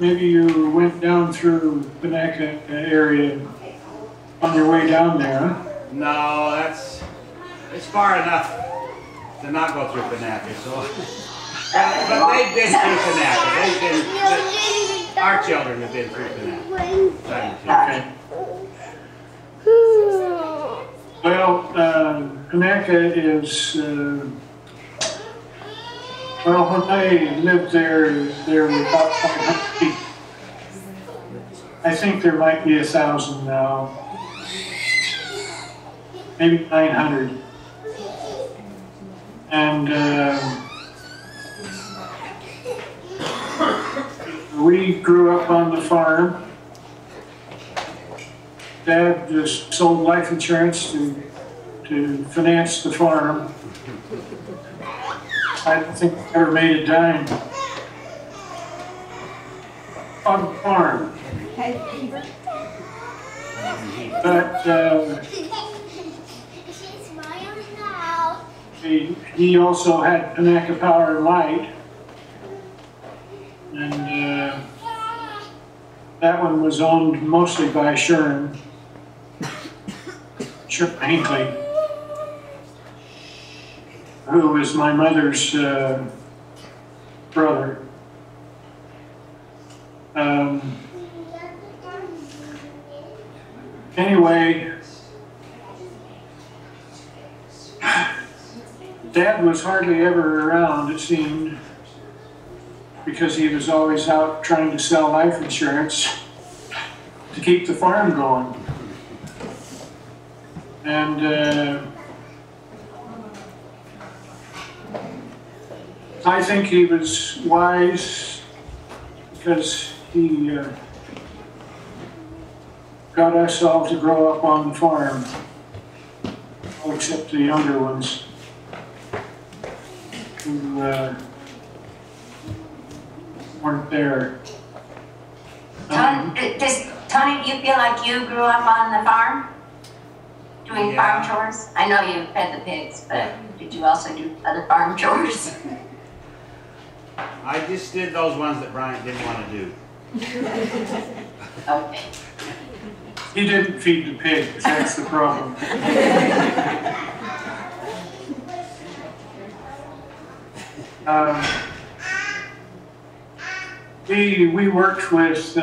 maybe you went down through Panaca area on your way down there, huh? No, it's far enough to not go through Panaca, so. But they've been through Panaca. Our children have been through Panaca. Okay. Well, Panaca is, well, when I lived there were about 500 people. I think there might be 1,000 now, maybe 900. And we grew up on the farm. Dad just sold life insurance to finance the farm. I don't think I ever made a dime on the farm. But he also had Panaca Power and Light, and that one was owned mostly by Sherm Hinckley, who was my mother's brother. Anyway, Dad was hardly ever around, it seemed, because he was always out trying to sell life insurance to keep the farm going. And I think he was wise because he got us all to grow up on the farm, all except the younger ones who weren't there. Tony, do you feel like you grew up on the farm? Doing farm chores? I know you fed the pigs, but did you also do other farm chores? I just did those ones that Bryant didn't want to do. Okay. He didn't feed the pigs, that's the problem. We worked with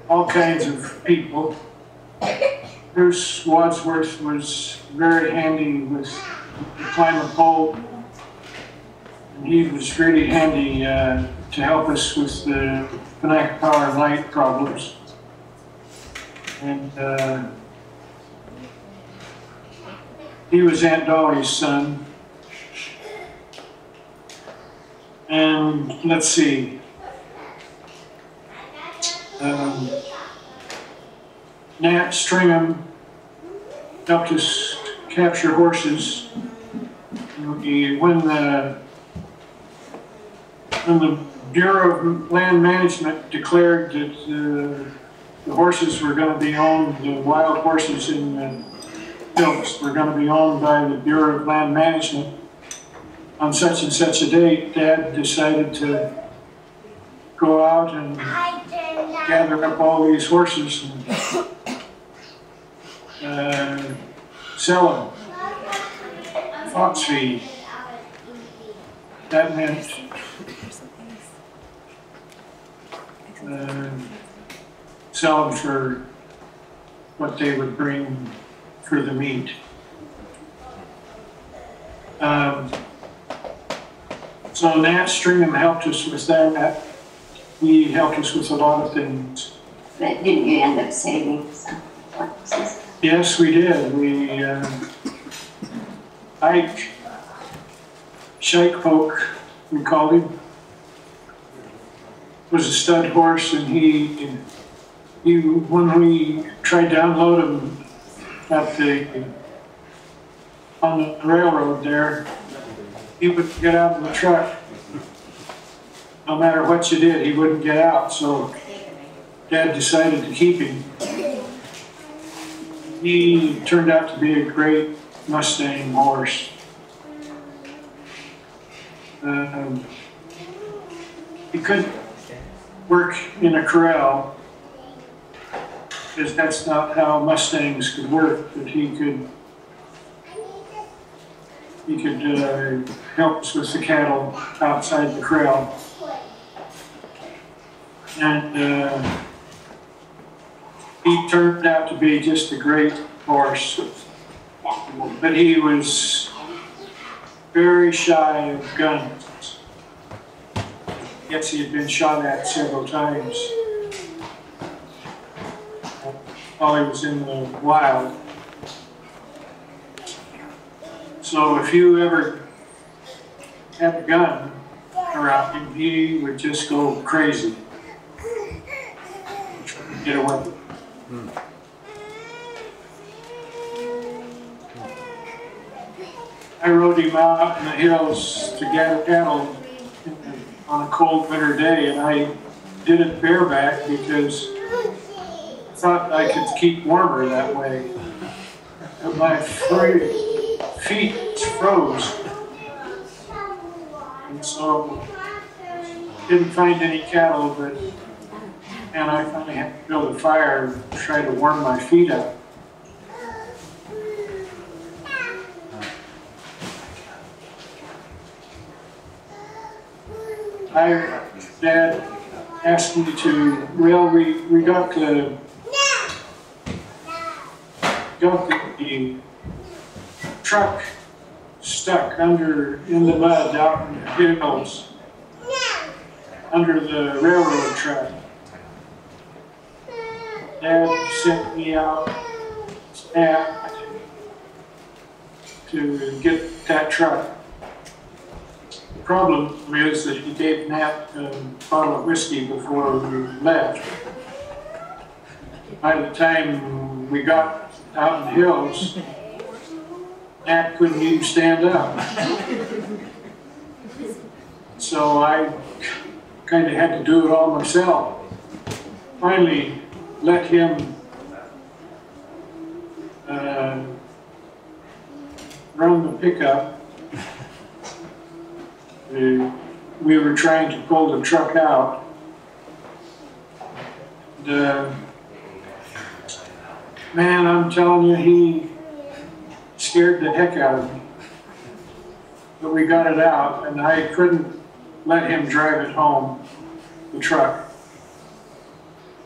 all kinds of people. Bruce Wadsworth was very handy with the climate pole, and he was really handy to help us with the Panaca Power and Light problems. And he was Aunt Dolly's son. And let's see, Nat Stringham helped us capture horses. When the Bureau of Land Management declared that the horses were going to be owned, the wild horses in the hills were going to be owned by the Bureau of Land Management on such and such a date, Dad decided to go out and gather up all these horses and sell them. Fox feed. That meant sell them for what they would bring for the meat. So Nat Stringham helped us with that. He helped us with a lot of things. But didn't you end up saving some horses? Yes, we did. Ike Shikepoke, we called him, was a stud horse, and he when we tried to unload him on the railroad there, he wouldn't get out of the truck. No matter what you did, he wouldn't get out, so Dad decided to keep him. He turned out to be a great Mustang horse. work in a corral, because that's not how Mustangs could work, but he could help us with the cattle outside the corral. And he turned out to be just a great horse, but he was very shy of guns. Yes, he had been shot at several times while he was in the wild. So if you ever had a gun around him, he would just go crazy. Get away. I rode him out in the hills to gather cattle on a cold winter day, and I did it bareback because I thought I could keep warmer that way. And my feet froze, and so didn't find any cattle, and I finally had to build a fire and try to warm my feet up. Dad asked me to, well, we got the truck stuck in the mud out in the hills under the railroad track. Dad sent me out to get that truck. The problem is that he gave Nat a bottle of whiskey before we left. By the time we got out in the hills, Nat couldn't even stand up. So I kind of had to do it all myself. Finally, let him run the pickup. We were trying to pull the truck out. Man, I'm telling you, he scared the heck out of me. But we got it out, and I couldn't let him drive it home, the truck.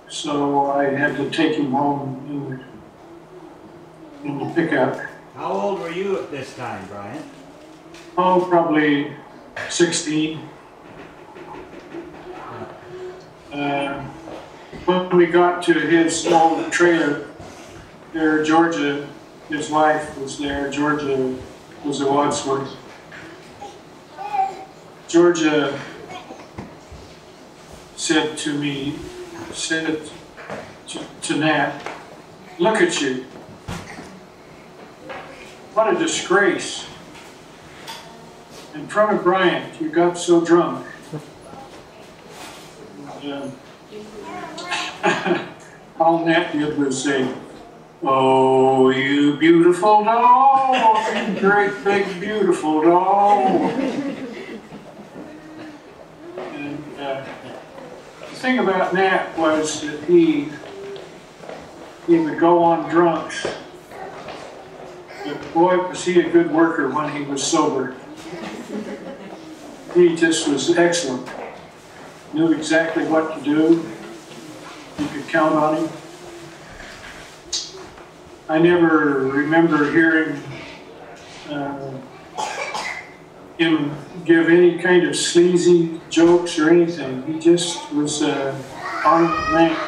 So I had to take him home in the pickup. How old were you at this time, Bryant? Oh, probably 16. When we got to his old trailer there, Georgia, his wife was there. Georgia was a Wadsworth. Georgia said to me, to Nat, look at you. What a disgrace. In front of Bryant, you got so drunk. And, all Nat did was say, oh, you beautiful doll, you great big beautiful doll. And the thing about Nat was that he would go on drunks, but boy, was he a good worker when he was sober. He just was excellent. Knew exactly what to do. You could count on him. I never remember hearing him give any kind of sleazy jokes or anything. He just was on the rank.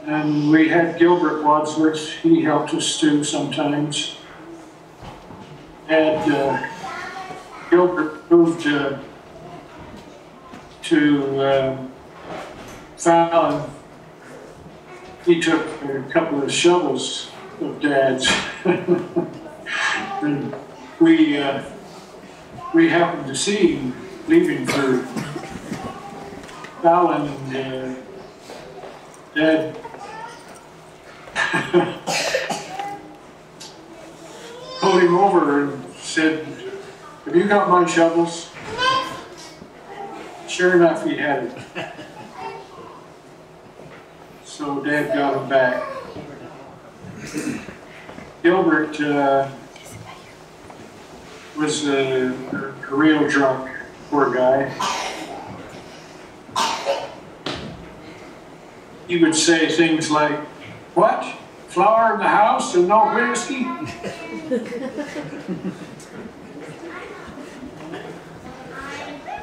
And we had Gilbert Wadsworth. He helped us too sometimes. And Gilbert moved to Fallon. He took a couple of shovels of Dad's. And we happened to see him leaving for Fallon, and Dad pulled him over and said, have you got my shovels? Sure enough, he had it. So Dad got him back. Gilbert was a real drunk, poor guy. He would say things like, "What? Flour in the house and no whiskey?"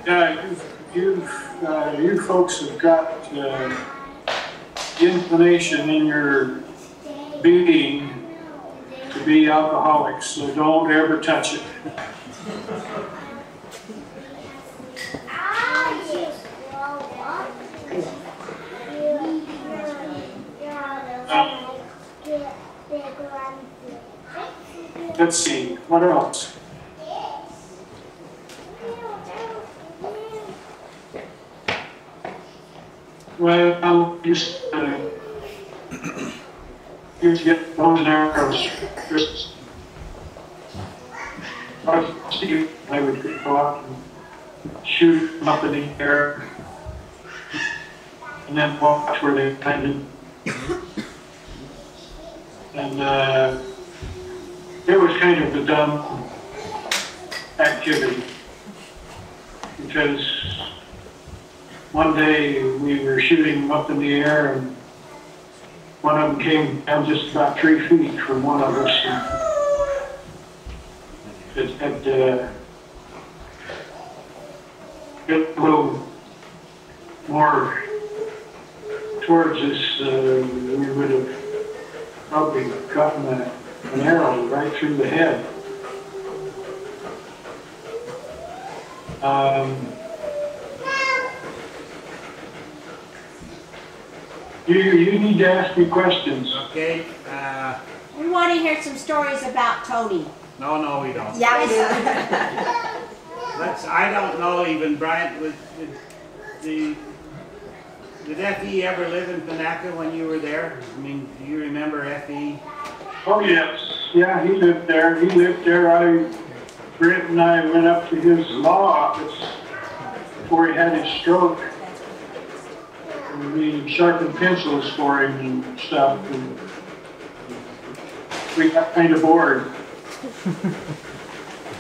Yeah, you folks have got inclination in your being to be alcoholics, so don't ever touch it. Let's see, what else? Well, just get one there. I would go out and shoot them up in the air, and then watch where they landed. And it was kind of a dumb activity, because one day we were shooting them up in the air, and one of them came down just about 3 feet from one of us. And it had get a little more towards us, we would have probably gotten an arrow right through the head. You need to ask me questions. Okay. We want to hear some stories about Tony. No, we don't. Yeah, we do. I don't know even, Bryant, did F.E. ever live in Panaca when you were there? I mean, do you remember F.E.? Oh, yes. Yeah, he lived there. Brent and I went up to his law office before he had his stroke. And we sharpened pencils for him and stuff. And we got kind of bored.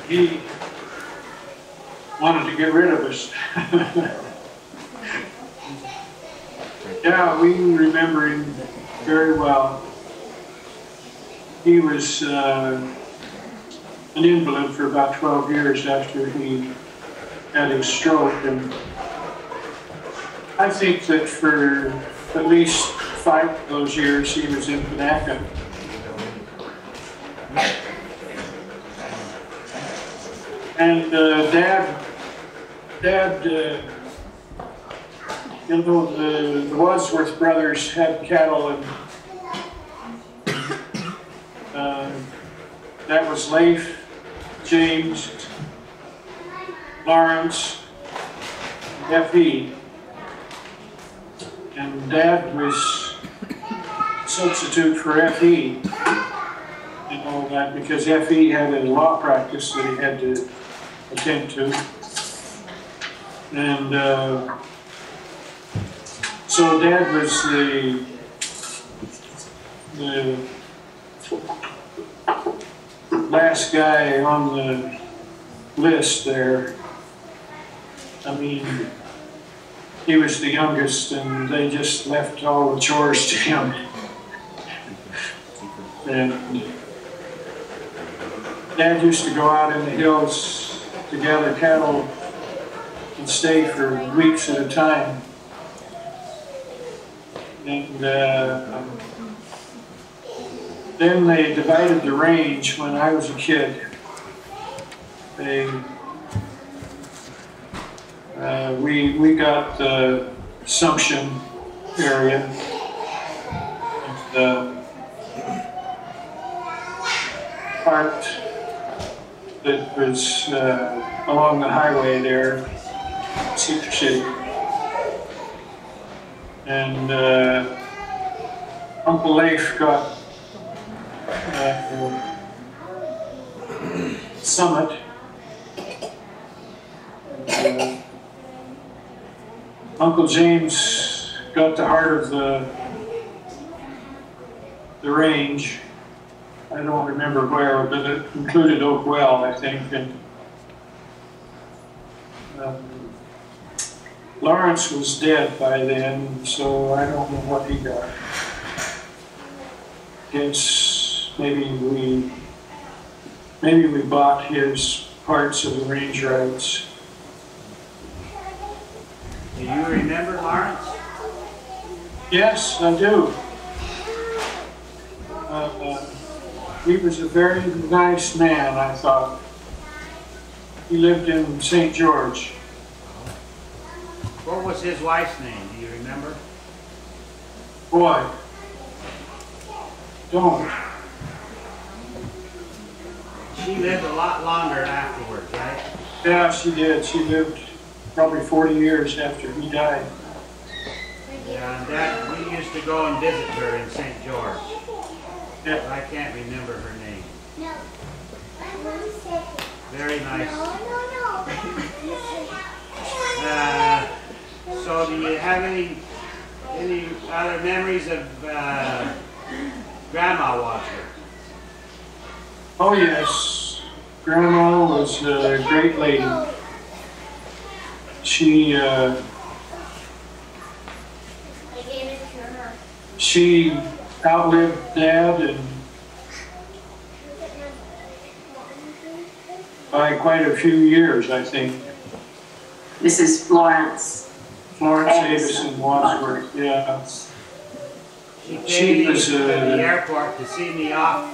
He wanted to get rid of us. Yeah, we remember him very well. He was an invalid for about 12 years after he had his stroke, and I think that for at least 5 of those years he was in Panaca. And Dad, you know, the Wadsworth brothers had cattle, and that was Leif, James, Lawrence, F.E. And Dad was substitute for F.E. and all that, because F.E. had a law practice that he had to attend to. And so Dad was the last guy on the list there. I mean, he was the youngest, and they just left all the chores to him. And Dad used to go out in the hills to gather cattle and stay for weeks at a time. And then they divided the range when I was a kid. We got the Assumption area. And, part that was along the highway there, Cedar City. And Uncle Leif got Summit. Uncle James got the heart of the range. I don't remember where, but it included Oakwell, I think. And Lawrence was dead by then, so I don't know what he got. Guess maybe we bought his parts of the range rights. Do you remember Lawrence? Yes, I do. He was a very nice man, I thought. He lived in St. George. What was his wife's name? Do you remember? Boy, don't. She lived a lot longer afterwards, right? Yeah, she did. She lived probably 40 years after he died. Yeah, and that, we used to go and visit her in St. George. Yeah. But I can't remember her name. Very nice. So do you have any other memories of Grandma Wadsworth? Oh yes, Grandma was a great lady. She outlived Dad and by quite a few years, I think. Mrs. Florence Avison Wadsworth, yeah. She She came was to the airport to see me off.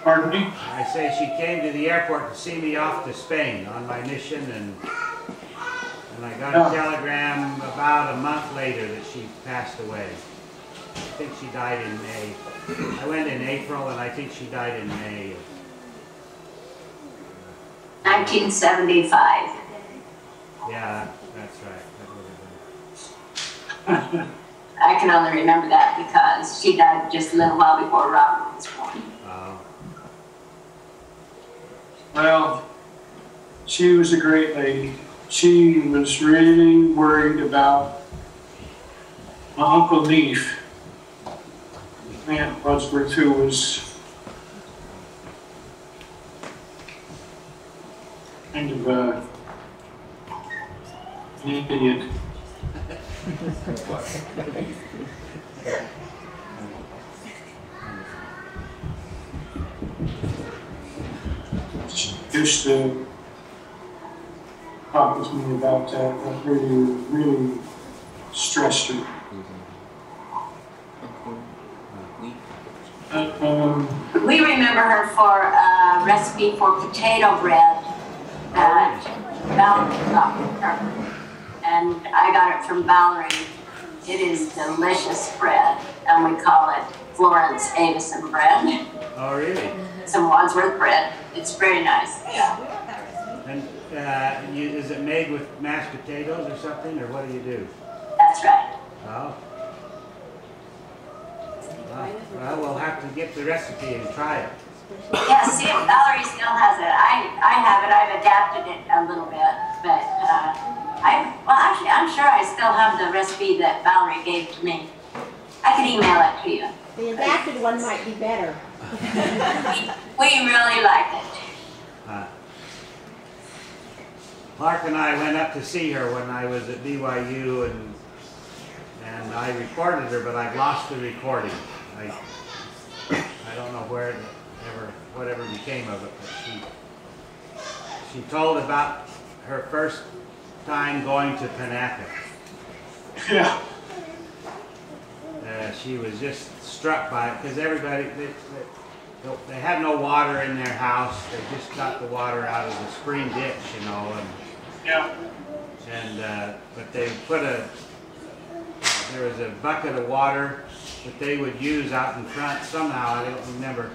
Pardon me? I say she came to the airport to see me off to Spain on my mission, and I got a telegram about a month later that she passed away. I think she died in May. I went in April, and I think she died in May. 1975. Yeah, that's right. That would have been. I can only remember that because she died just a little while before Robert was born. Oh. Well, she was a great lady. She was really worried about my Uncle Neef, Bryant Wadsworth, who was kind of an idiot. She used to talk with me about that. That really stressed her. We remember her for a recipe for potato bread at Valerie, and I got it from Valerie. It is delicious bread, and we call it Florence Avison bread. Oh, really? Some Wadsworth bread. It's very nice. And is it made with mashed potatoes or something, or what do you do? That's right. Oh. Well, we'll have to get the recipe and try it. Yeah, see if Valerie still has it. I have it. I've adapted it a little bit, but actually, I'm sure I still have the recipe that Valerie gave to me. I can email it to you. The adapted one might be better. We really like it. Clark and I went up to see her when I was at BYU, and I recorded her, but I've lost the recording. I don't know whatever became of it, but she told about her first time going to Panaca. Yeah. She was just struck by it because everybody, they had no water in their house. They just got the water out of the spring ditch, you know. And, Yeah. But they put there was a bucket of water that they would use out in front somehow. I don't remember.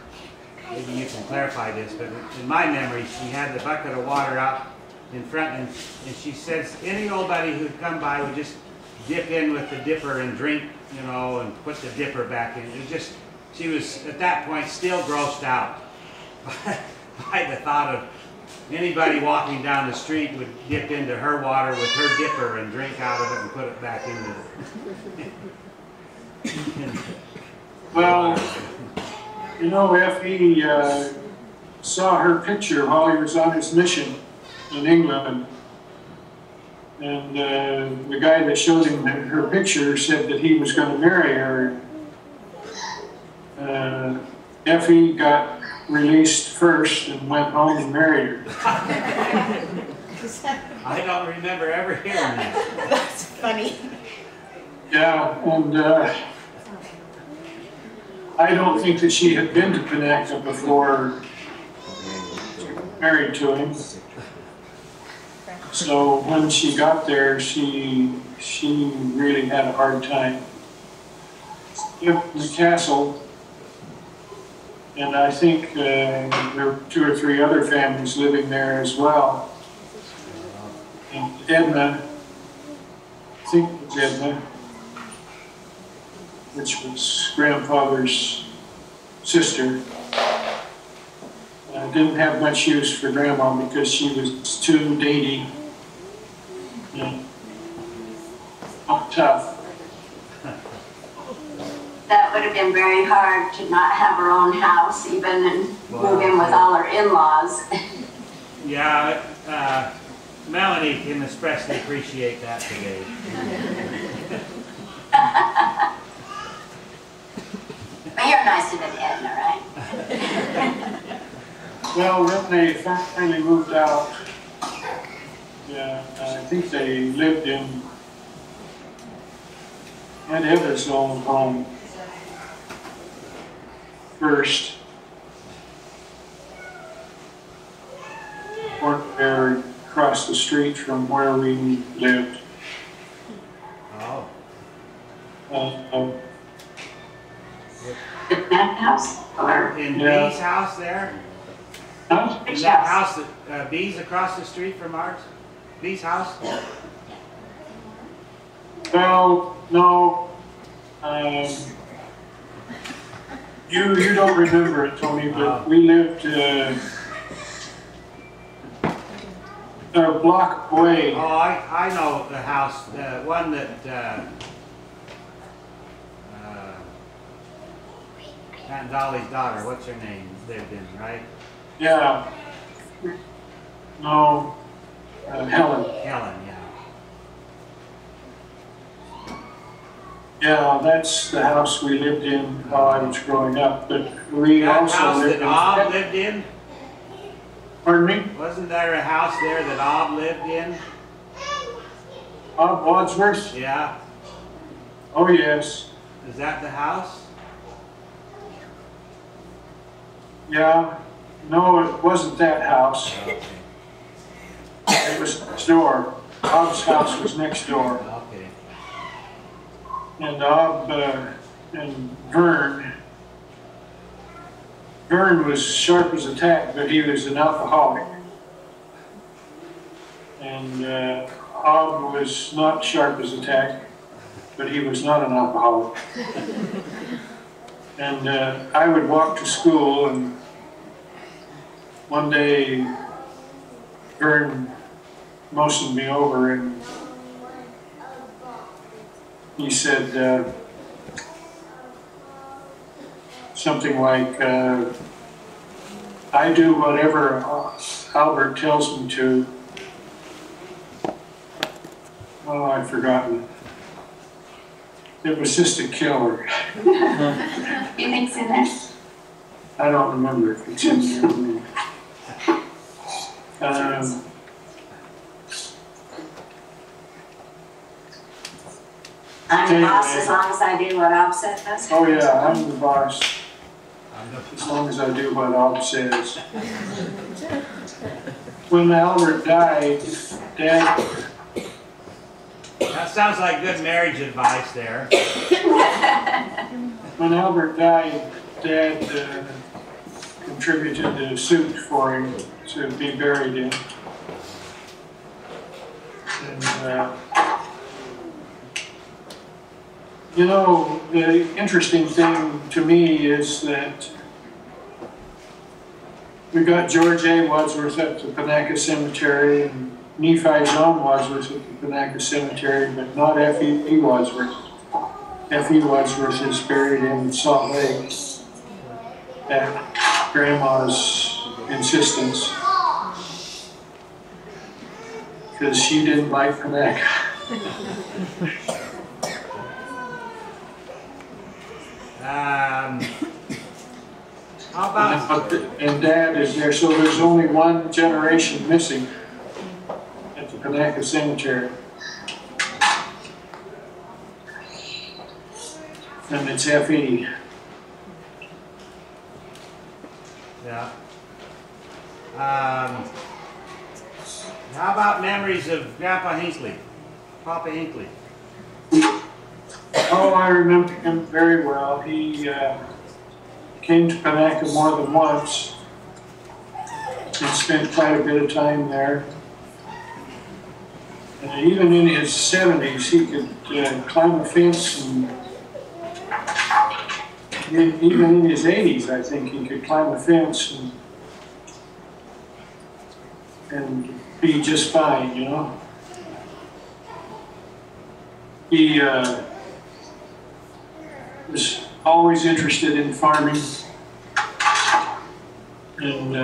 Maybe you can clarify this, but in my memory, she had the bucket of water out in front, and she says any old buddy who'd come by would just dip in with the dipper and drink, you know, and put the dipper back in. It was just, she was at that point still grossed out by the thought of anybody walking down the street would dip into her water with her dipper and drink out of it and put it back into the Well, you know, F.E. saw her picture while he was on his mission in England. And the guy that showed him her picture said that he was going to marry her. F.E. got released first and went home and married her. I don't remember ever hearing that. That's funny. Yeah, and I don't think that she had been to Panaca before she got married to him. So when she got there, she really had a hard time. In the castle, and I think there were 2 or 3 other families living there as well. And Edna, I think it was Edna, which was grandfather's sister, didn't have much use for Grandma because she was too dainty and tough. That would have been very hard to not have her own house even and move in with all her in-laws. Yeah, Melanie can especially appreciate that today. But you're nicer than Edna, right? Well, when they finally moved out, yeah, I think they lived in Aunt Eva's old home first. Or there across the street from where we lived. Oh. In that house? Or In Yeah. Bee's house there? Huh? In that house that Bee's across the street from ours? Bee's house? Well, no. You don't remember it, Tony, but we lived a block away. Oh, I know the house, the one that Aunt Dolly's daughter, what's her name, lived in, right? Yeah. No. Helen. Helen, yeah. Yeah, that's the house we lived in while I was growing up. But we That also house lived that in. Ob lived in? Pardon me? Wasn't there a house there that Ob lived in? Wadsworth? Yeah. Oh, yes. Is that the house? Yeah. No, it wasn't that house. Okay. It was next door. Bob's house was next door. Okay. And Bob and Vern was sharp as a tack, but he was an alcoholic. And Bob was not sharp as a tack, but he was not an alcoholic. And I would walk to school, and one day Vern motioned me over and he said something like, I do whatever Albert tells me to. Oh, I've forgotten. It was just a killer. you think so then? I don't remember if it's in there. I'm the boss as long as I do what Ob says. Oh yeah, I'm the boss. As long as I do what Ob says. When Albert died, Dad... That sounds like good marriage advice there. When Albert died, Dad contributed the suit for him to be buried in. And, you know, the interesting thing to me is that We got George A. Wadsworth at the Panaca Cemetery, and Nephi John Wadsworth at the Panaca Cemetery, but not F.E. Wadsworth. F.E. Wadsworth is buried in Salt Lake at Grandma's insistence, because she didn't like Panaca. How about... And Dad is there, so there's only one generation missing at the Panaca Cemetery. And it's F.E. Yeah. How about memories of Grandpa Hinckley, Papa Hinckley? Oh, I remember him very well. He came to Panaca more than once and spent quite a bit of time there. And even in his 70s, he could climb a fence, and even in his 80s, I think he could climb a fence and be just fine, you know. He was always interested in farming and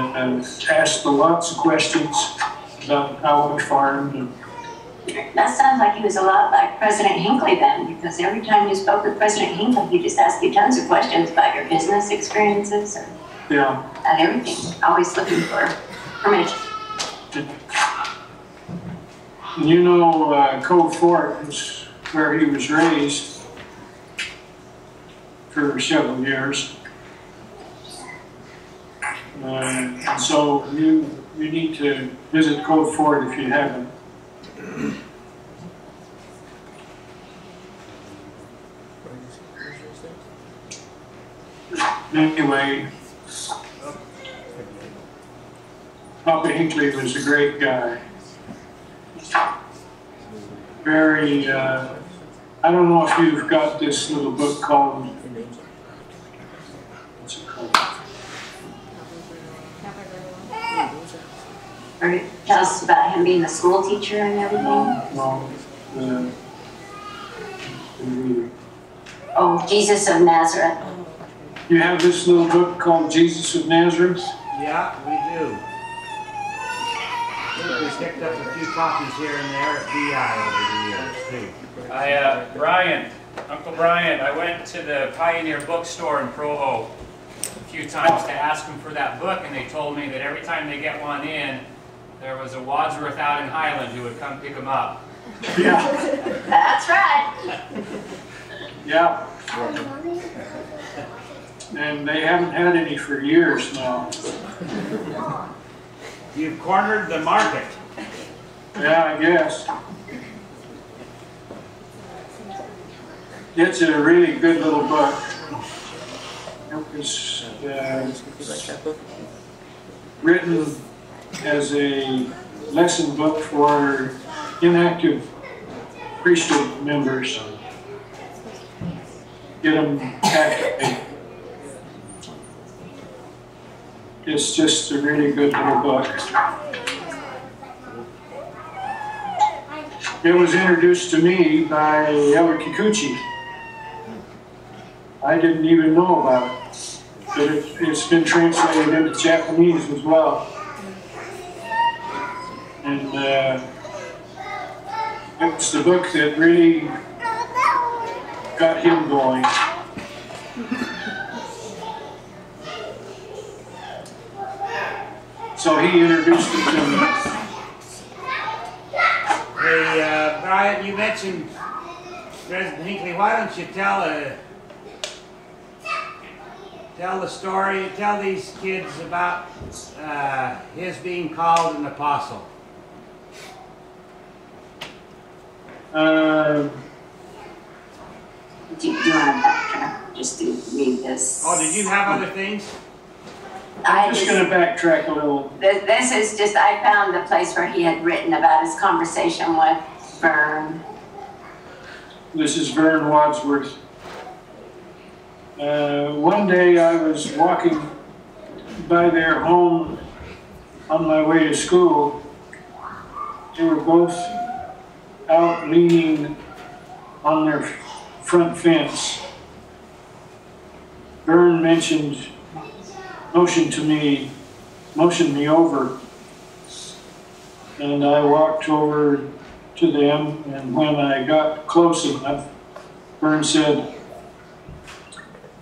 asked lots of questions about how we farmed. That sounds like he was a lot like President Hinckley then, because every time you spoke with President Hinckley, he just asked you tons of questions about your business experiences and about everything, always looking for information. You know, Cove Fort is where he was raised for several years. And so you need to visit Cove Fort if you haven't. Anyway, Papa Hinckley was a great guy. Very, I don't know if you've got this little book called, what's it called? Or tell us about him being a school teacher and everything. Oh, Jesus of Nazareth. You have this little book called Jesus of Nazareth? Yeah, we do. We picked up a few copies here and there at BI over the years, too. Bryant, Uncle Bryant, I went to the Pioneer bookstore in Provo a few times to ask them for that book, and they told me that every time they get one in, there was a Wadsworth out in Highland who would come pick them up. Yeah. That's right. Yeah. And they haven't had any for years now. You've cornered the market. Yeah, I guess. It's a really good little book. It was written as a lesson book for inactive priesthood members. Get them activated. It's just a really good little book. It was introduced to me by Elder Kikuchi. I didn't even know about it, but it's been translated into Japanese as well. And it's the book that really got him going. So he introduced it to me. Hey, Bryant, you mentioned President Hinckley. Why don't you tell the story, tell these kids about his being called an apostle? Do you want to backtrack just to read this? Oh, did you have other things? I'm just going to backtrack a little. This is just, I found the place where he had written about his conversation with Vern. This is Vern Wadsworth. One day I was walking by their home on my way to school, they were both out leaning on their front fence. Vern motioned me over, and I walked over to them, and when I got close enough, Vern said,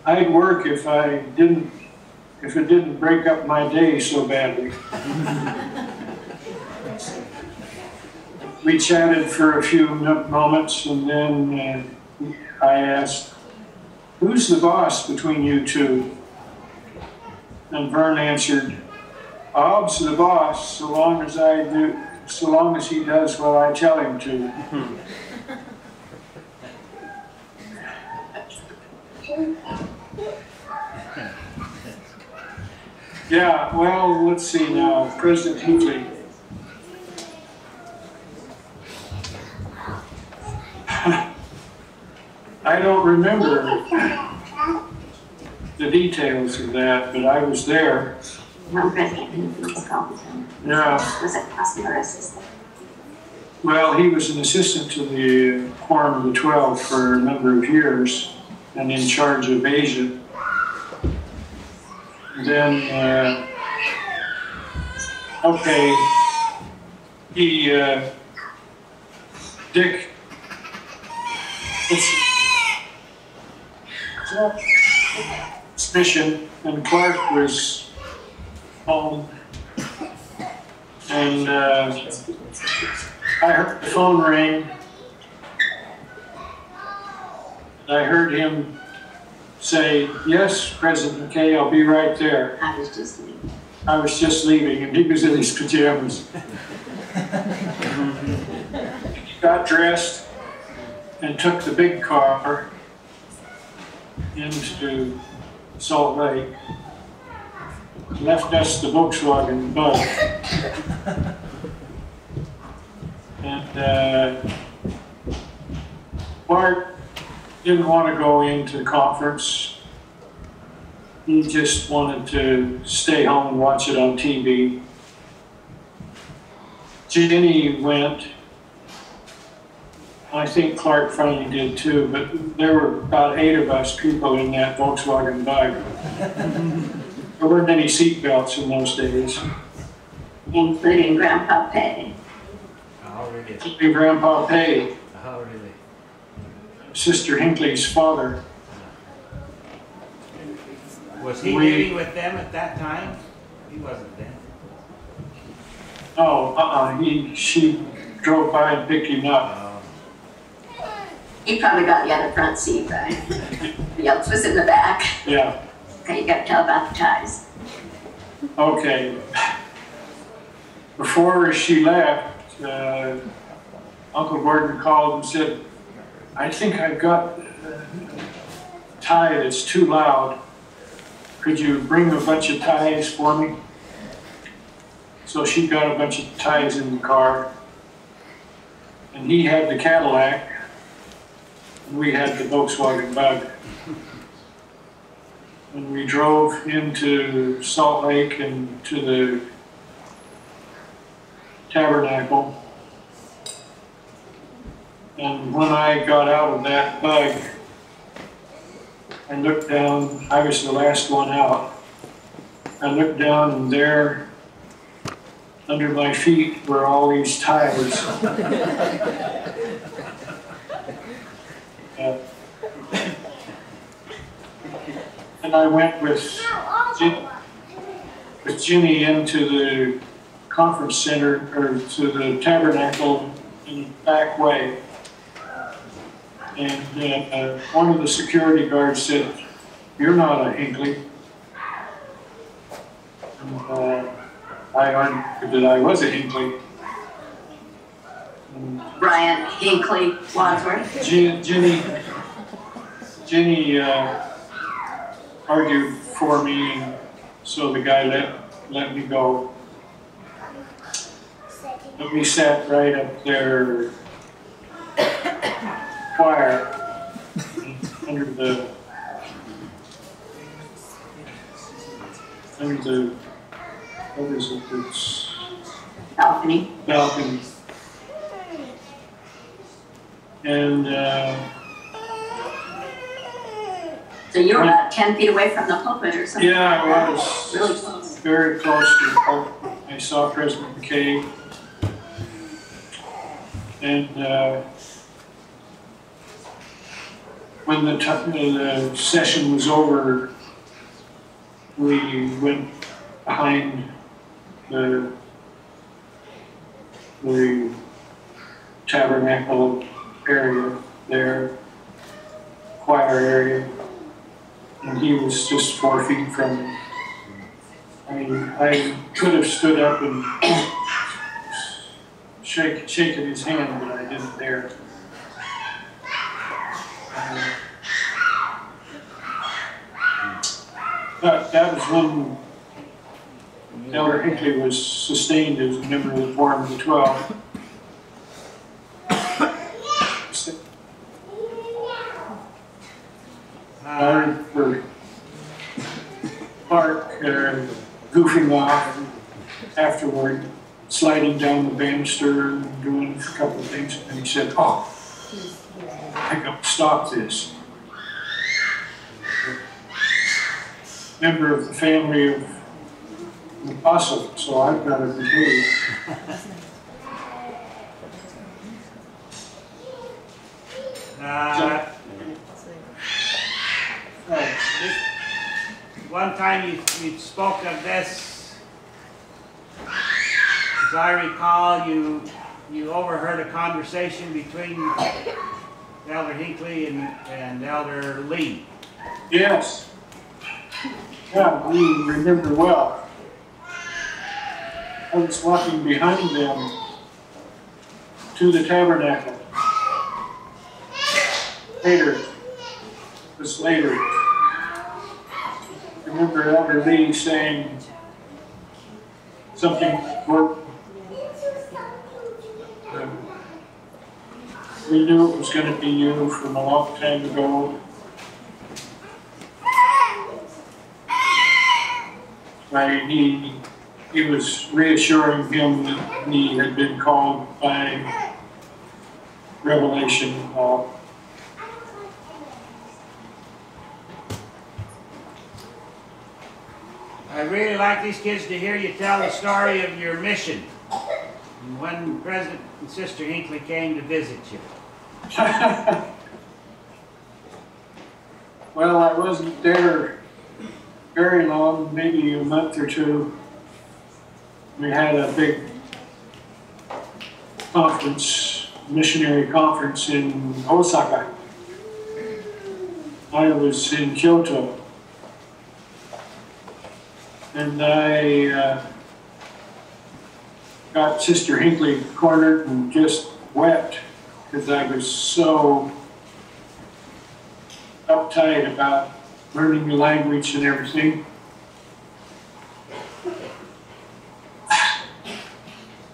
"I'd work if it didn't break up my day so badly." We chatted for a few moments, and then I asked, "Who's the boss between you two?" And Vern answered, "Bob's the boss so long as he does what I tell him to." Yeah, well, let's see now. President Hinckley. I don't remember the details of that, but I was there. Yeah. Was it customer assistant? Well, he was an assistant to the Quorum of the 12 for a number of years and in charge of Asia. Then, Dick, mission, and Clark was home, and I heard the phone ring. I heard him say, "Yes, President McKay, I'll be right there." I was just leaving. I was just leaving, and he was in his pajamas. He got dressed and took the big car into Salt Lake. Left us the Volkswagen Bug. And Bart didn't want to go into the conference. He just wanted to stay home and watch it on TV. Jenny went. I think Clark finally did too, but there were about 8 of us people in that Volkswagen Bug. There weren't any seat belts in those days. Including Grandpa Pay. Oh, really? Including Grandpa Pay. Oh, really? Sister Hinckley's father. Was he living with them at that time? He wasn't then. Oh, she drove by and picked him up. He probably got the other front seat, right? The else was in the back. Yeah. Okay, you got to tell about the ties. Okay. Before she left, Uncle Gordon called and said, "I think I've got a tie that's too loud. Could you bring a bunch of ties for me?" So she got a bunch of ties in the car. And he had the Cadillac. And we had the Volkswagen Bug. And we drove into Salt Lake and to the Tabernacle. And when I got out of that Bug, I looked down. I was the last one out. I looked down, and there, under my feet, were all these ties. And I went with Ginny into the conference center, or to the Tabernacle in the back way. And one of the security guards said, "You're not a Hinckley." And, I argued that I was a Hinckley. Bryant Hinckley Wadsworth. Jenny argued for me, and so the guy let me go. But we sat right up there, choir, under the under the, what is it, it's Balcony. balcony. And So you were about 10 feet away from the pulpit or something? yeah, I was Really close. very close to the pulpit. I saw President McKay. And when the session was over, we went behind the tabernacle area there, choir area, and he was just 4 feet from me. I could have stood up and shaken his hand, but I didn't dare. But that was when Elder Hinckley was sustained as a member of the Quorum of the 12. For Clark goofing off afterward, sliding down the banister and doing a couple of things, and he said, "Oh, I got to stop this." Member of the family of an apostle, so I've got to behave. One time you spoke of this, as I recall, you overheard a conversation between Elder Hinckley and Elder Lee. Yes. Yeah, we remember well. I was walking behind them to the tabernacle. Later. I remember Elder Lee saying something important. We knew it was going to be you from a long time ago. He was reassuring him that he had been called by revelation. I'd really like these kids to hear you tell the story of your mission and when President and Sister Hinckley came to visit you. Well, I wasn't there very long, maybe a month or two. We had a big conference, missionary conference in Osaka. I was in Kyoto. And I got Sister Hinckley cornered and just wept because I was so uptight about learning the language and everything.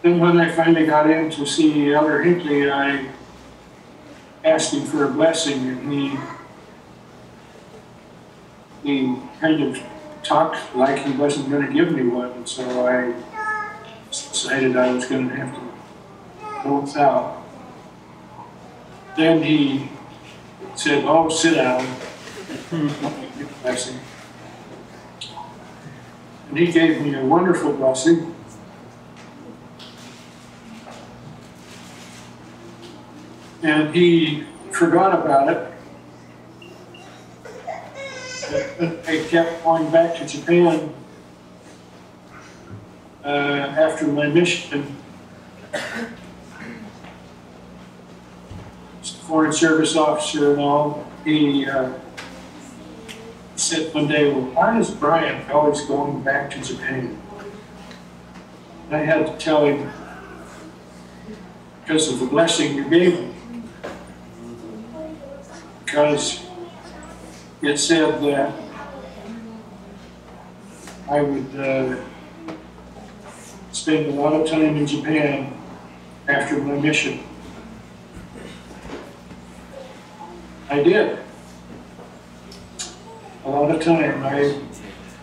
Then when I finally got in to see Elder Hinckley, I asked him for a blessing, and he kind of talked like he wasn't going to give me one, and so I decided I was going to have to go without. Then he said, "Oh, sit down." Blessing. And he gave me a wonderful blessing. And he forgot about it. I kept going back to Japan after my mission. Foreign Service officer and all, he said one day, "Well, why is Bryant always going back to Japan?" And I had to tell him, because of the blessing you gave me. Because it said that I would spend a lot of time in Japan after my mission. I did. A lot of time. I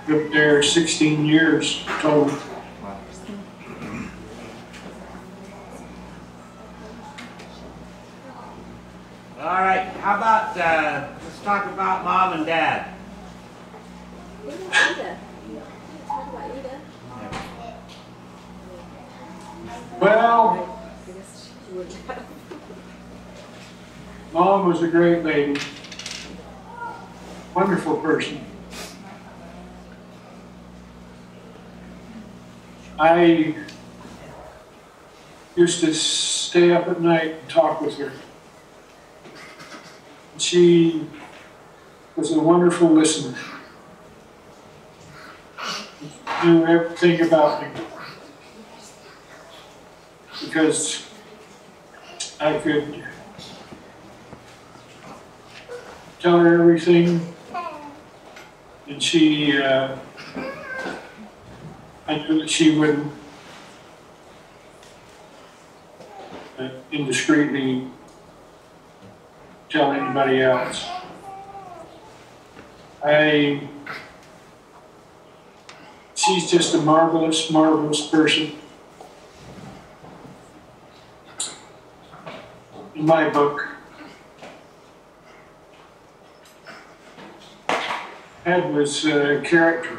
Lived there 16 years total. All right, how about, let's talk about Mom and Dad. Well, Mom was a great lady. Wonderful person. I used to stay up at night and talk with her. She was a wonderful listener. Knew everything about me. Because I could tell her everything, and she, I knew that she wouldn't indiscreetly tell anybody else. She's just a marvelous, marvelous person. In my book, Ed was a character.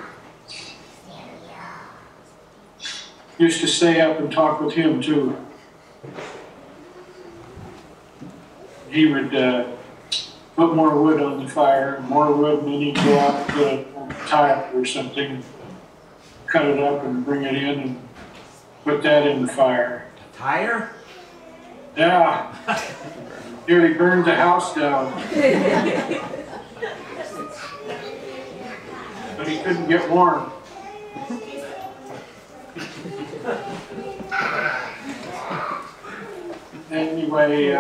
Used to stay up and talk with him too. He would put more wood on the fire, more wood, and then he'd go out and put it on a tile or something, cut it up and bring it in and put that in the fire. Tire? Yeah. Nearly burned the house down. But he couldn't get warm. Anyway,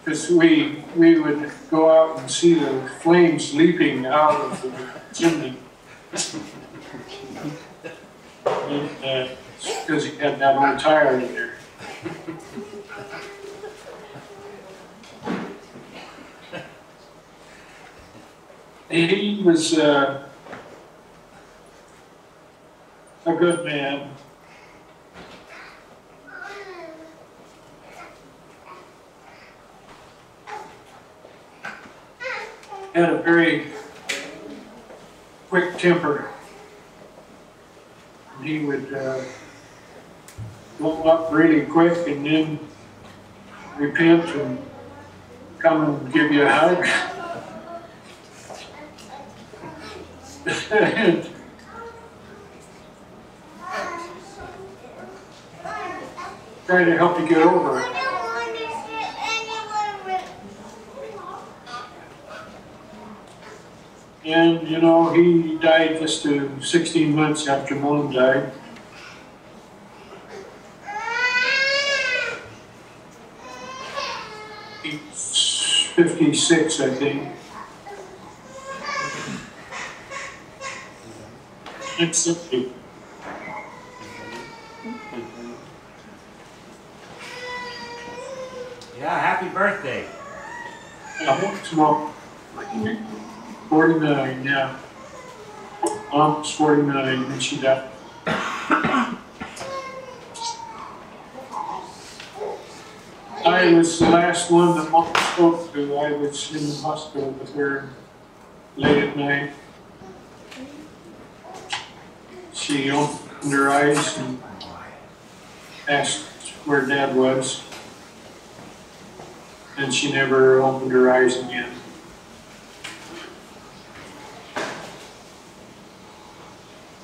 because we would go out and see the flames leaping out of the chimney. Because he had that old tire in there. He was a good man. Had a very quick temper. He would blow up really quick and then repent and come and give you a hug. Trying to help you get over it. And, you know, he died just 16 months after Mom died. He's 56, I think. It's 60. Yeah, happy birthday. Well, 49, yeah. Mom's 49 when she died. I was the last one that Mom spoke to. I was in the hospital with her late at night. She opened her eyes and asked where Dad was. And she never opened her eyes again.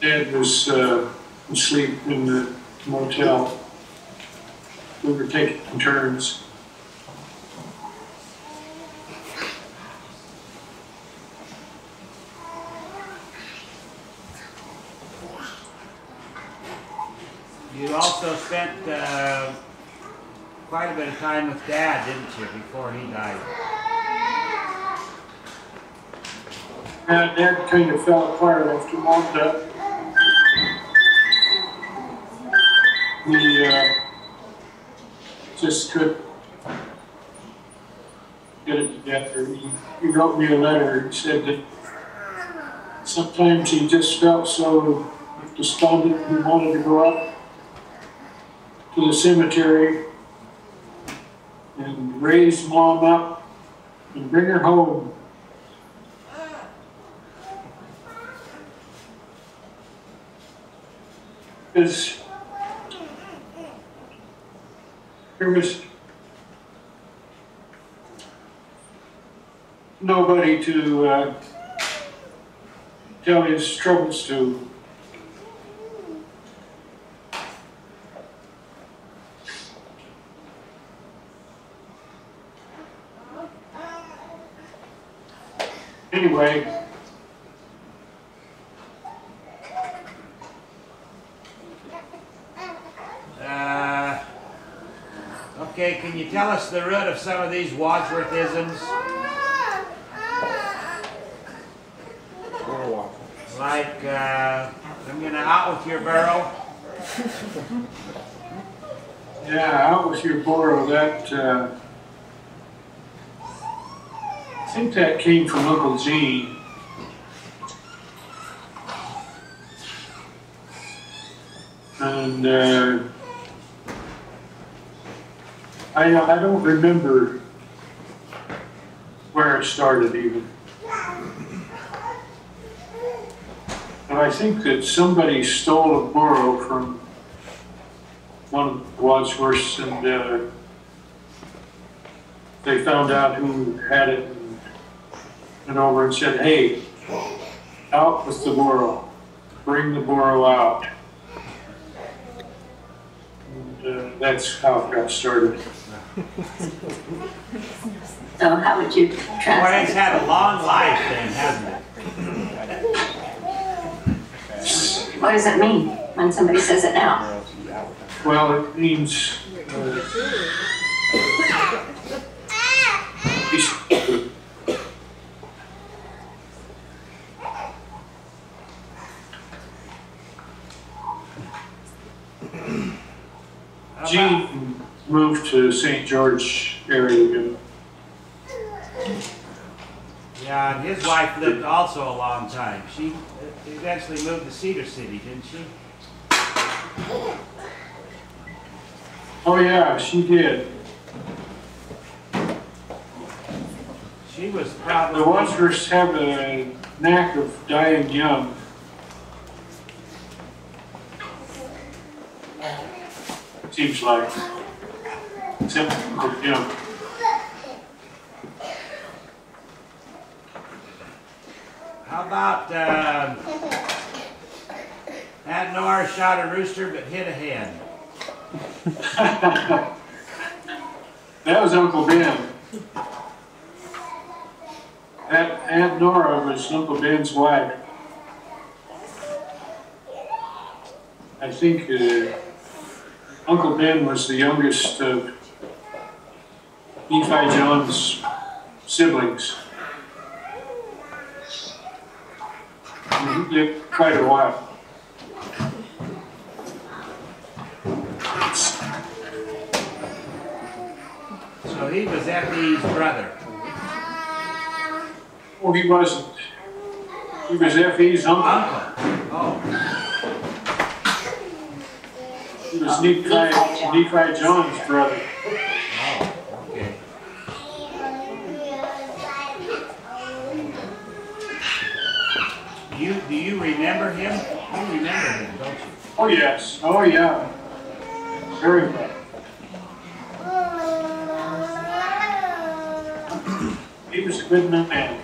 Dad was asleep in the motel. We were taking turns. You also spent quite a bit of time with Dad, didn't you, before he died? Yeah, Dad kind of fell apart after Mom died. He just couldn't get it together. He wrote me a letter. He said that Sometimes he just felt so despondent he wanted to go up to the cemetery and raise Mom up and bring her home. Because there was nobody to tell his troubles to. Anyway, okay, can you tell us the root of some of these Wadsworthisms? Like, I'm gonna out with your burro. yeah, out with your burro, that, I think that came from Uncle Gene. And I don't remember where it started even. But I think that somebody stole a burro from one of the Wadsworths, and they found out who had it and went over and said, "Hey, out with the burro, bring the burro out." And that's how it got started. So how would you Boy, translate it's it? had a long life then, hasn't it? What does it mean when somebody says it now? Well, it means Gene moved to St. George area. Yeah, and his wife lived also a long time. She eventually moved to Cedar City, didn't she? Oh yeah, she did. She was probably... The Wadsworths have a knack of dying young. Seems like. Except, you know. How about Aunt Nora shot a rooster but hit a hen? That was Uncle Ben. That Aunt Nora was Uncle Ben's wife. I think Uncle Ben was the youngest of Nephi John's siblings. He lived quite a while. So he was Effie's brother. Oh, he wasn't. He was F.E.'s uncle. Oh. He was Nephi John's brother. Oh, okay. Do you remember him? You remember him, don't you? Oh, yes. Oh, yeah. Very well. He was a good man.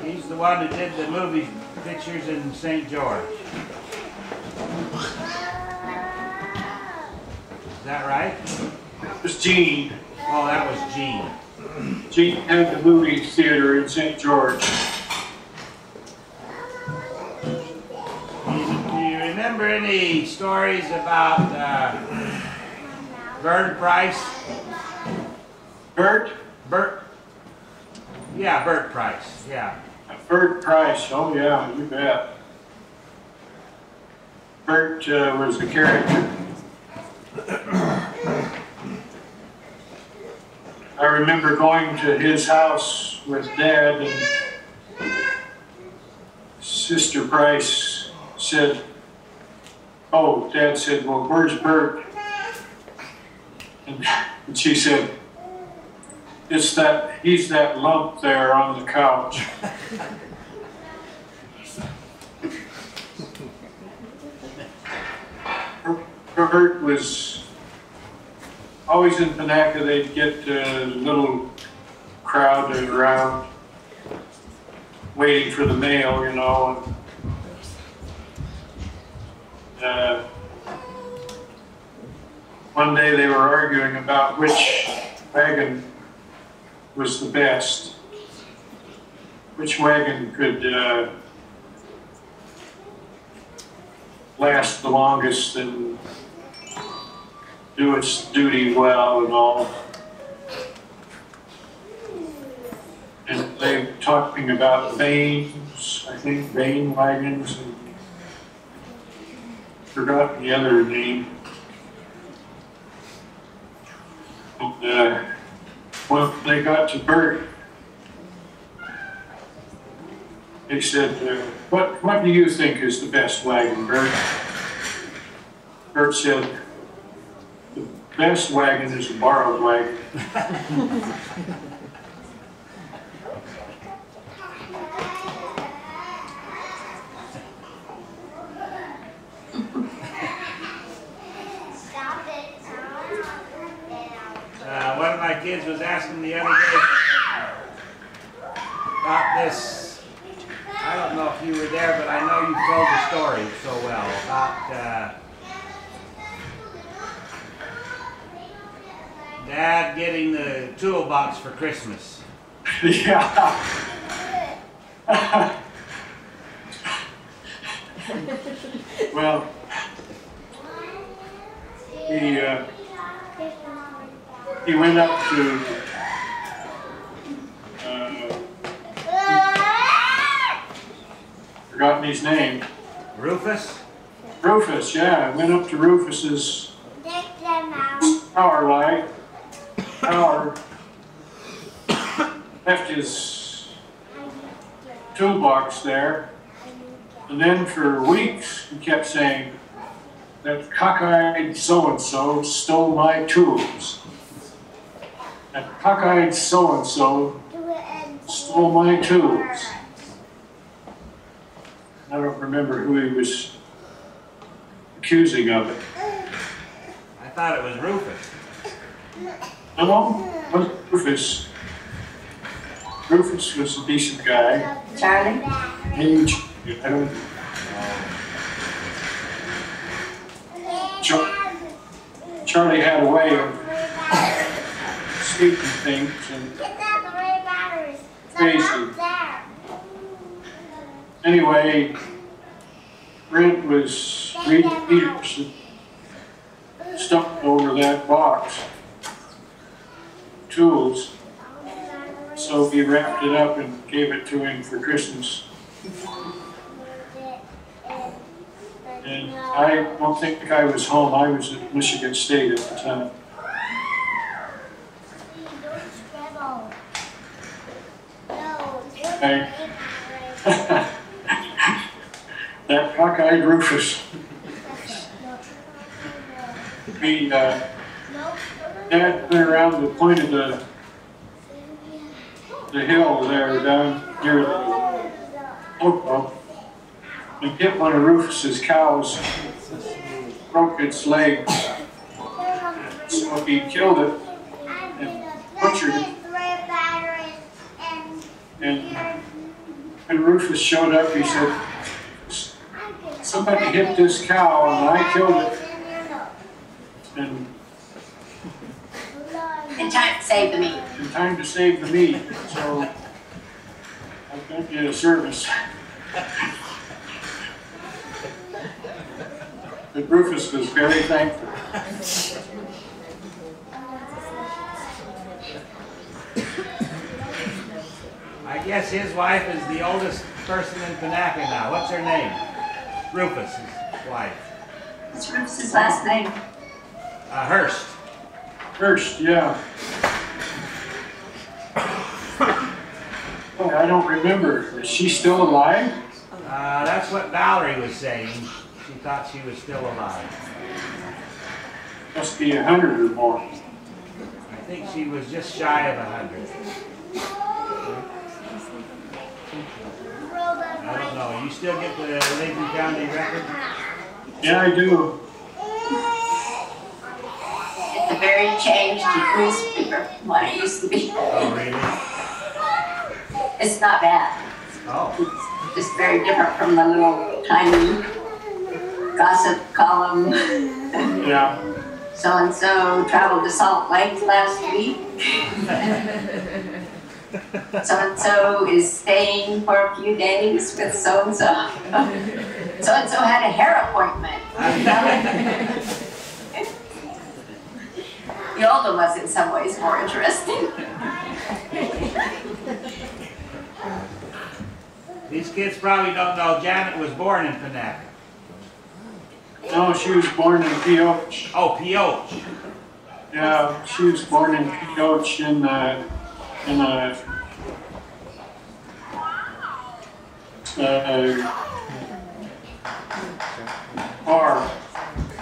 He's the one who did the movie pictures in St. George. Is that right? It was Gene. Oh, that was Gene. Gene had the movie theater in St. George. Do you remember any stories about Vern Price? Bert? Yeah, Bert Price, yeah. Bert Price. Oh, yeah, you bet. Bert was the character. I remember going to his house with Dad, and Sister Price said, oh, Dad said, well, where's Bert? And she said, he's that lump there on the couch. Bert was always in Panaca. They'd get a little crowd around waiting for the mail, you know. And, one day they were arguing about which wagon was the best, which wagon could last the longest and do its duty well and all. And they were talking about vanes, I think vane wagons, and forgotten the other name. And when they got to Bert, they said, what do you think is the best wagon, Bert? Bert said, the best wagon is a borrowed wagon. One of my kids was asking the other day about this. I don't know if you were there, but I know you told the story so well about Dad getting the toolbox for Christmas. Yeah. Well, he went up to forgotten his name. Rufus? Rufus, yeah. I went up to Rufus's power light. Power left his toolbox there. And then for weeks he kept saying, that cockeyed so-and-so stole my tools. That cockeyed so-and-so stole my tools. I don't remember who he was accusing of it. I thought it was Rufus. No, it wasn't Rufus. Rufus was a decent guy. Charlie? I don't. Charlie had a way of speaking things and crazy. Anyway, Brent was reading Peterson, stuck over that box, tools, so he wrapped it up and gave it to him for Christmas. And I don't think I was home. I was at Michigan State at the time. That cockeyed Rufus. Dad went around the point of the hill there down near the Oak and hit one of Rufus's cows, broke its legs. So he killed it and butchered it. And when Rufus showed up, he said, somebody hit this cow and I killed it. And In time to save the meat. in time to save the meat. So I got you a service. But Rufus was very thankful. I guess his wife is the oldest person in Panaca now. What's her name? Rufus, his wife. What's Rufus's last name? Hurst. Hurst, yeah. I don't remember. Is she still alive? That's what Valerie was saying. She thought she was still alive. Must be 100 or more. I think she was just shy of 100. I don't know. You still get the Lincoln County record? Yeah, I do. It's a very changed newspaper from what it used to be. Oh, really? It's not bad. Oh. It's just very different from the little tiny gossip column. Yeah. So-and-so traveled to Salt Lake last week. So-and-so is staying for a few days with so-and-so. So-and-so had a hair appointment. The older was in some ways more interesting. These kids probably don't know Janet was born in Panaca. No, she was born in Pioche. Oh, Pioche. Yeah, she was born in Pioche in a bar.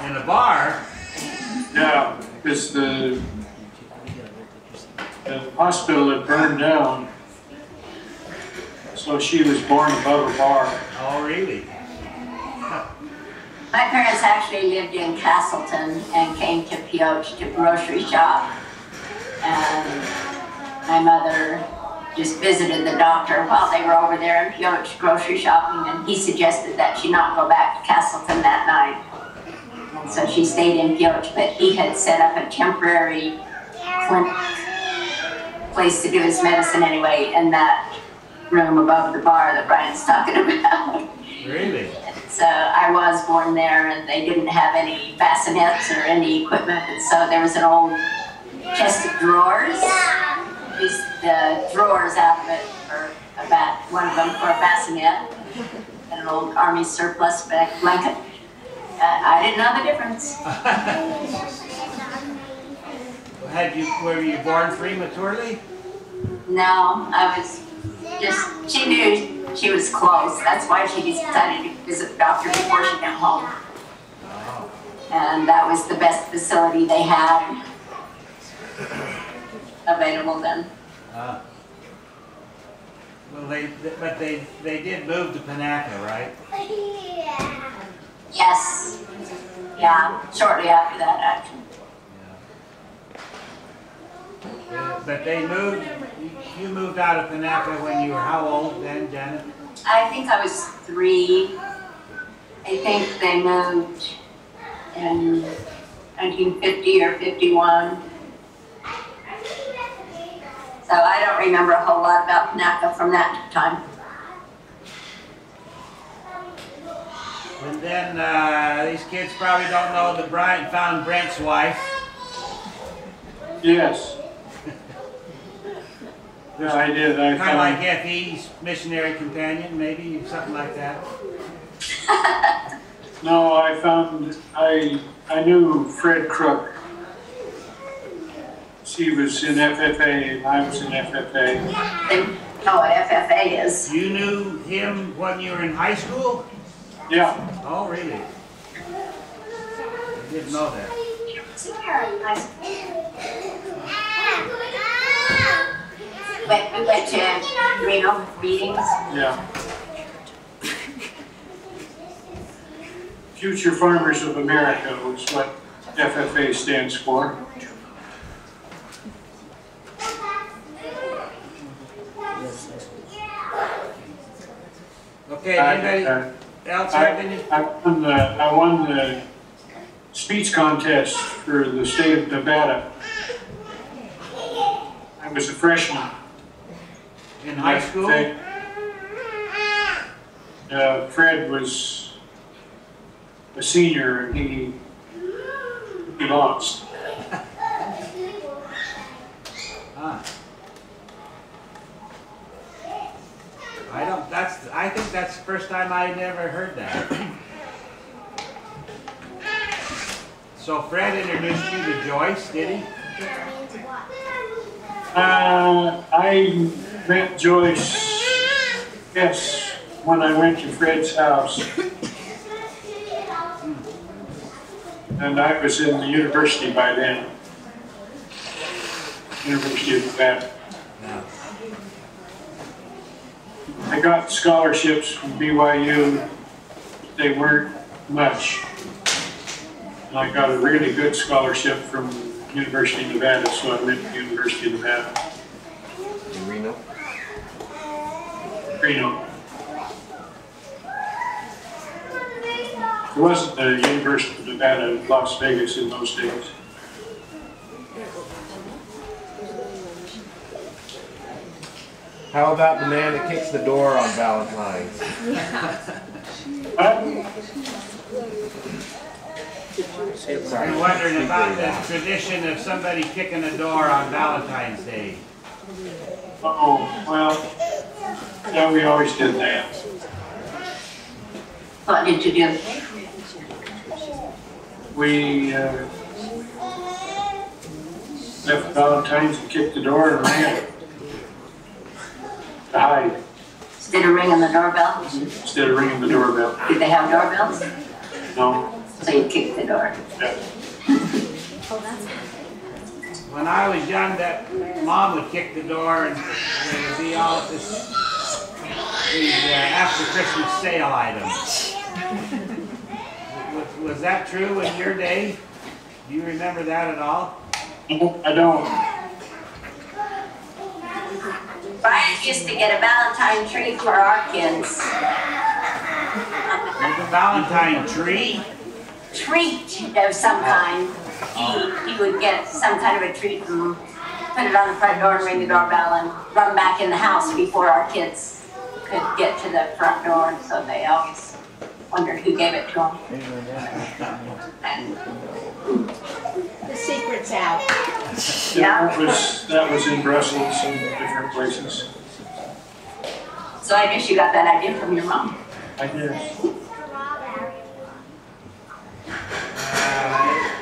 In a bar? Yeah, because the hospital had burned down, so she was born above a bar. Oh, really? My parents actually lived in Castleton and came to Pioche to grocery shop. And my mother just visited the doctor while they were over there in Pioche grocery shopping, and he suggested that she not go back to Castleton that night. And so she stayed in Pioche, but he had set up a temporary clinic place to do his medicine anyway in that room above the bar that Brian's talking about. Really? So I was born there, and they didn't have any bassinets or any equipment, and so there was an old chest of drawers. Just the drawers out of it for one of them for a bassinet, and an old army surplus blanket. I didn't know the difference. Were you born prematurely? No, I was just, she knew she was close. That's why she decided to visit the doctor before she went home. Oh. And that was the best facility they had available then. Well, they did move to Panaca, right? Yes. Yeah, shortly after that, actually. Yeah, but you moved out of Panaca when you were how old then, Janet? I think I was 3. I think they moved in 1950 or 51. So I don't remember a whole lot about Panaca from that time. And then these kids probably don't know that Bryant found Brent's wife. Yes. Yeah, I did. Kind of like F.E.'s missionary companion, maybe, something like that. No, I knew Fred Crook. She was in FFA and I was in FFA. They know what FFA is. You knew him when you were in high school? Yeah. Oh, really? I didn't know that. We went to Reno meetings. Yeah. Future Farmers of America was what FFA stands for. Okay, anybody else have any? I won the speech contest for the state of Nevada. I was a freshman. In high school? Fred was a senior and he lost. Huh. I think that's the first time I never heard that. So Fred introduced you to Joyce, did he? I met Joyce Yes, when I went to Fred's house. And I was in the university by then. University of Nevada. I got scholarships from BYU. They weren't much. And I got a really good scholarship from University of Nevada, so I went to University of Nevada. In Reno? Reno. It wasn't the University of Nevada, Las Vegas in those days. How about the man that kicks the door on Valentine's? Sorry. I'm wondering about the tradition of somebody kicking a door on Valentine's Day. Oh, well, yeah, we always did that. What did you do? We left Valentine's and kicked the door and ran to hide Instead of ringing the doorbell? instead of ringing the doorbell. Did they have doorbells? No. So you kicked the door. Yeah. When I was young, that mom would kick the door and there would be all these after Christmas sale items. Was that true in your day? Do you remember that at all? I don't. Brian used to get a Valentine tree for our kids. There's a Valentine tree? Treat of some kind. He would get some kind of a treat and put it on the front door and ring the doorbell and run back in the house before our kids could get to the front door. And so they always wondered who gave it to them. And The secret's out. yeah. That was in Brussels and different places. So I guess you got that idea from your mom. I did.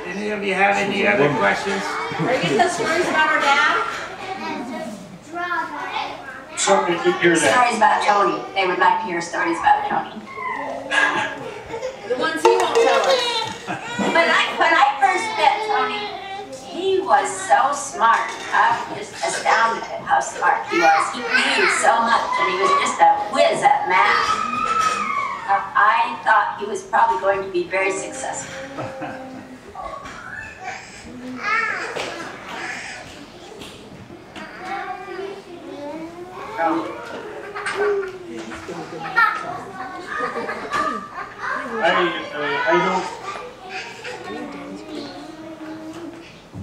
Any of you have any other questions? Are you getting those stories about our dad? Sorry, I didn't hear that. Stories about Tony. They would like to hear stories about Tony. The ones he won't tell us. When I first met Tony, he was so smart. I was just astounded at how smart he was. He knew so much, and he was just a whiz at math. I thought he was probably going to be very successful.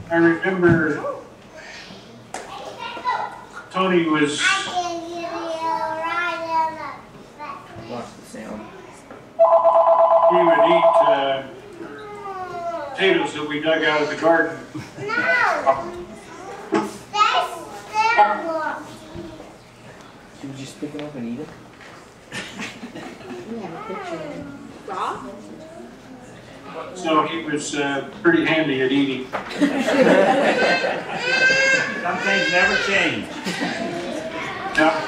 I remember Tony was Lost the sound. he would eat potatoes that we dug out of the garden. She was just pick it up and eat it? We have a picture of him. Rob? So he was pretty handy at eating. Some things never change. Yeah.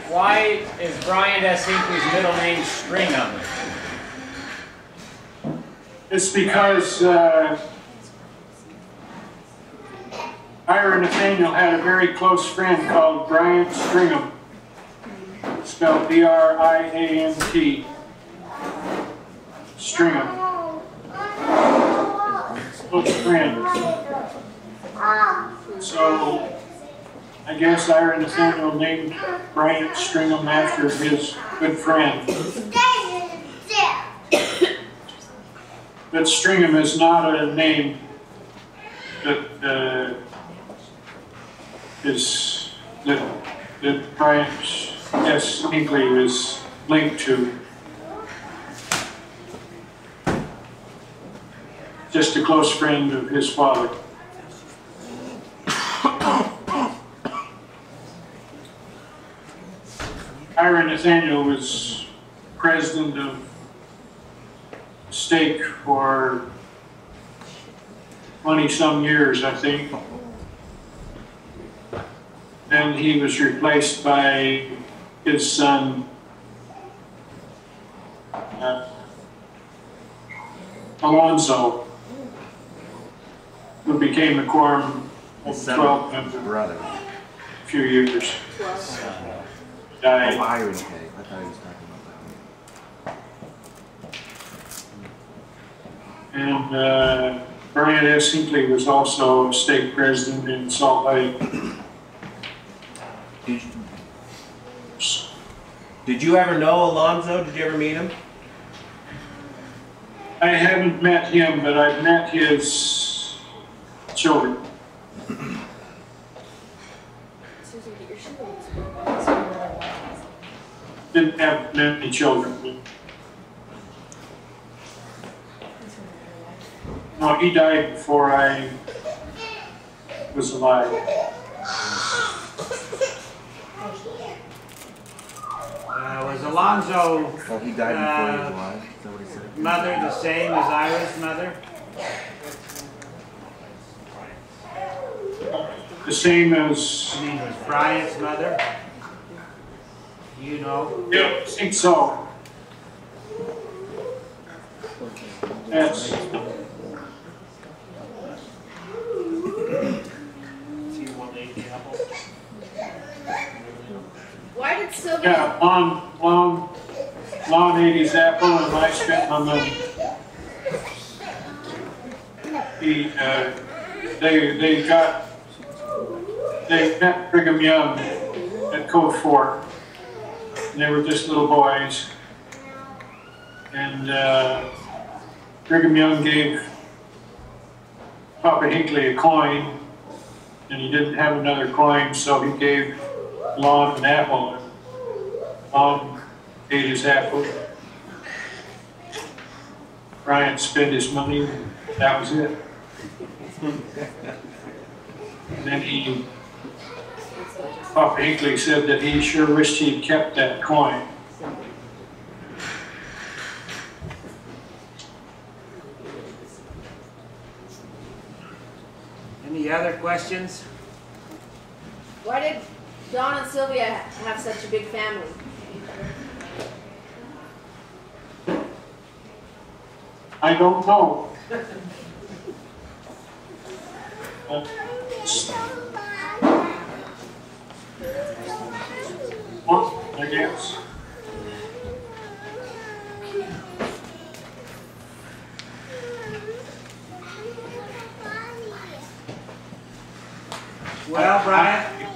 Why is Bryant S. Hinckley's middle name Stringham? It's because Ira Nathaniel had a very close friend called Bryant Stringham, spelled B-R-I-A-N-T. Stringham. Close friend. So I guess Ira Nathaniel named Bryant Stringham after his good friend. But Stringham is not a name that that Bryant S. Hinckley is linked to. Just a close friend of his father. Ira Nathaniel was president of stake for 20-some years, I think. and he was replaced by his son, Alonzo, who became a quorum of 12 members brother. a few years. Oh, Died. Iron Cake. I thought he was talking about that one. And Bryant S. Hinckley was also stake president in Salt Lake. Did you ever know Alonzo? Did you ever meet him? I haven't met him, but I've met his children. Didn't have many children. No, he died before I was alive. Was Alonzo Oh, he died before he was alive. Is that what he said? mother the same as Ira's mother? The same as, I mean, was Bryant's mother? You know? yeah, I think so. That's, Why did Sylvia? yeah, Lon ate his apple and I spent my money. They met Brigham Young at Code 4. And they were just little boys. And Brigham Young gave Papa Hinckley a coin, and he didn't have another coin, so he gave Lon an apple. And Lon ate his apple. Bryant spent his money, and that was it. And then Papa Hinckley said that he sure wished he'd kept that coin. Any other questions? Why did Don and Sylvia have such a big family? I don't know. I guess. Well, Bryant,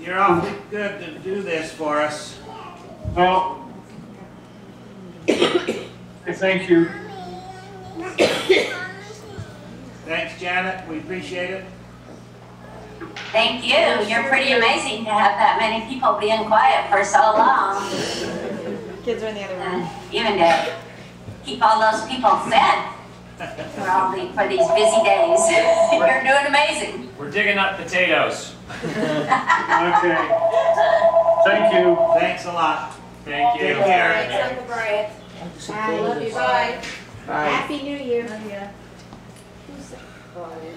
you're awfully good to do this for us. Well, I thank you. Thanks, Janet. We appreciate it. Thank you. You're pretty amazing to have that many people being quiet for so long. Kids are in the other room. Even to keep all those people fed for these busy days. You're doing amazing. We're digging up potatoes. Okay. Thank you. Thanks a lot. Thank you. Take care. Thanks, Uncle Bryant. Bye. Love you. Bye. Bye. Happy New Year. Yeah. Who's that? Oh, yeah.